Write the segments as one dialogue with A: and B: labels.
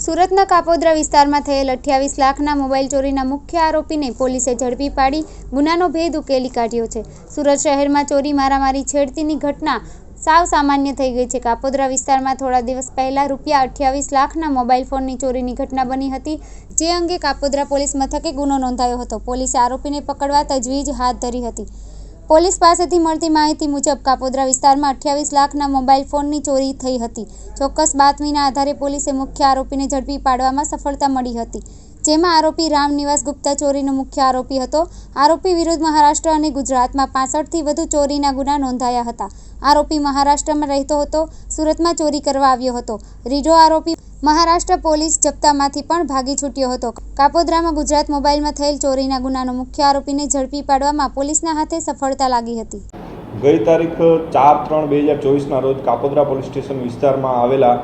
A: સુરતના કાપોદ્રા વિસ્તારમાં થયેલ 28 લાખના મોબાઈલ ચોરીના મુખ્ય આરોપીને પોલીસે ઝડપી પાડી ગુનાનો ભેદ ઉકેલી કાઢ્યો છે। સુરત શહેરમાં ચોરી, મારામારી, છેડતીની ઘટના સાવ સામાન્ય થઈ ગઈ છે। કાપોદ્રા વિસ્તારમાં થોડા દિવસ પહેલા ₹28 લાખના મોબાઈલ ફોનની ચોરીની ઘટના બની હતી, જે અંગે કાપોદ્રા પોલીસ મથકે ગુનો નોંધાયો હતો। પોલીસે આરોપીને પકડવા તજવીજ હાથ ધરી હતી। પોલીસ પાસેથી મળતી માહિતી મુજબ કાપોદ્રા વિસ્તારમાં 28 લાખના મોબાઈલ ફોનની ચોરી થઈ હતી। ચોક્કસ બાતમીના આધારે પોલીસે મુખ્ય આરોપીને ઝડપી પાડવામાં સફળતા મળી હતી, જેમાં આરોપી રામનિવાસ ગુપ્તા ચોરીનો મુખ્ય આરોપી હતો। આરોપી વિરુદ્ધ મહારાષ્ટ્ર અને ગુજરાતમાં 65થી વધુ ચોરીના ગુના નોંધાયા હતા। આરોપી મહારાષ્ટ્રમાં રહેતો હતો, સુરતમાં ચોરી કરવા આવ્યો હતો। રીઢો આરોપી મહારાષ્ટ્ર પોલીસ જપ્તામાંથી પણ ભાગી છૂટ્યો હતો। કાપોદ્રામાં ગુજરાત મોબાઈલમાં થયેલ ચોરીના ગુનાનો મુખ્ય આરોપીને ઝડપી પાડવામાં પોલીસના હાથે સફળતા લાગી હતી।
B: ગઈ તારીખ 4/3/2024ના રોજ કાપોદ્રા પોલીસ સ્ટેશન વિસ્તારમાં આવેલા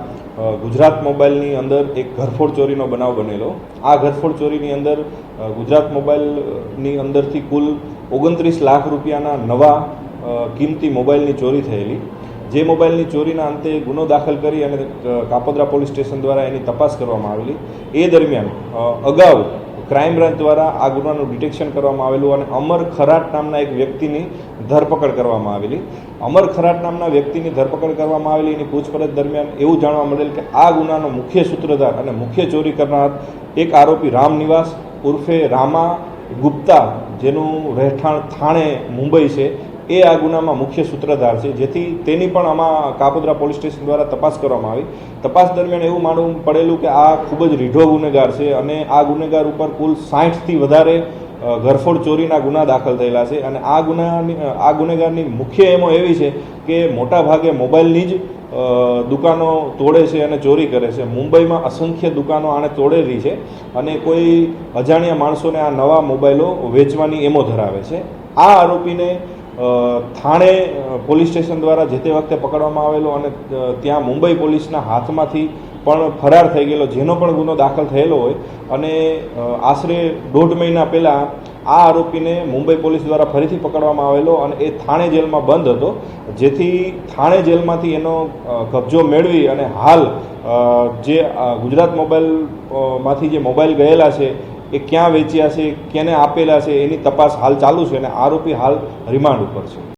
B: ગુજરાત મોબાઈલની અંદર એક ઘરફોડ ચોરીનો બનાવ બનેલો। આ ઘરફોડ ચોરીની અંદર ગુજરાત મોબાઈલની અંદરથી કુલ 29 લાખ રૂપિયાના નવા કિંમતી મોબાઈલની ચોરી થયેલી, જે મોબાઈલની ચોરીના અંતે ગુનો દાખલ કરી અને કાપોદ્રા પોલીસ સ્ટેશન દ્વારા એની તપાસ કરવામાં આવેલી। એ દરમિયાન અગાઉ ક્રાઇમ બ્રાન્ચ દ્વારા આ ગુનાનું ડિટેક્શન કરવામાં આવેલું અને અમર ખરાટ નામના એક વ્યક્તિની ધરપકડ કરવામાં આવેલી। અમર ખરાટ નામના વ્યક્તિની ધરપકડ કરવામાં આવેલી। એની પૂછપરછ દરમિયાન એવું જાણવા મળેલ કે આ ગુનાનો મુખ્ય સૂત્રધાર અને મુખ્ય ચોરી કરનાર એક આરોપી રામનિવાસ ઉર્ફે રામા ગુપ્તા, જેનું રહેઠાણ થાણે મુંબઈ છે, એ આ ગુનામાં મુખ્ય સૂત્રધાર છે, જેથી તેની પણ આમાં કાપોદ્રા પોલીસ સ્ટેશન દ્વારા તપાસ કરવામાં આવી। તપાસ દરમિયાન એવું માલુમ પડેલું કે આ ખૂબ જ રીઢો ગુનેગાર છે અને આ ગુનેગાર ઉપર કુલ 60થી વધારે ઘરફોડ ચોરીના ગુના દાખલ થયેલા છે અને આ ગુનેગારની મુખ્ય એમો એવી છે કે મોટા ભાગે મોબાઈલની જ દુકાનો તોડે છે અને ચોરી કરે છે। મુંબઈમાં અસંખ્ય દુકાનો આણે તોડેલી છે અને કોઈ અજાણ્યા માણસોને આ નવા મોબાઈલો વેચવાની એમો ધરાવે છે। આ આરોપીને થાણે પોલીસ સ્ટેશન દ્વારા જે તે વખતે પકડવામાં આવેલો અને ત્યાં મુંબઈ પોલીસના હાથમાંથી પણ ફરાર થઈ ગયેલો, જેનો પણ ગુનો દાખલ થયેલો હોય અને આશરે 1.5 મહિના પહેલાં આ આરોપીને મુંબઈ પોલીસ દ્વારા ફરીથી પકડવામાં આવેલો અને એ થાણે જેલમાં બંધ હતો, જેથી થાણે જેલમાંથી એનો કબજો મેળવી અને હાલ જે ગુજરાત મોબાઈલમાંથી જે મોબાઈલ ગયેલા છે એ ક્યાં વેચ્યા છે, કેને આપેલા છે, એની તપાસ હાલ ચાલુ છે અને આરોપી હાલ રિમાન્ડ ઉપર છે।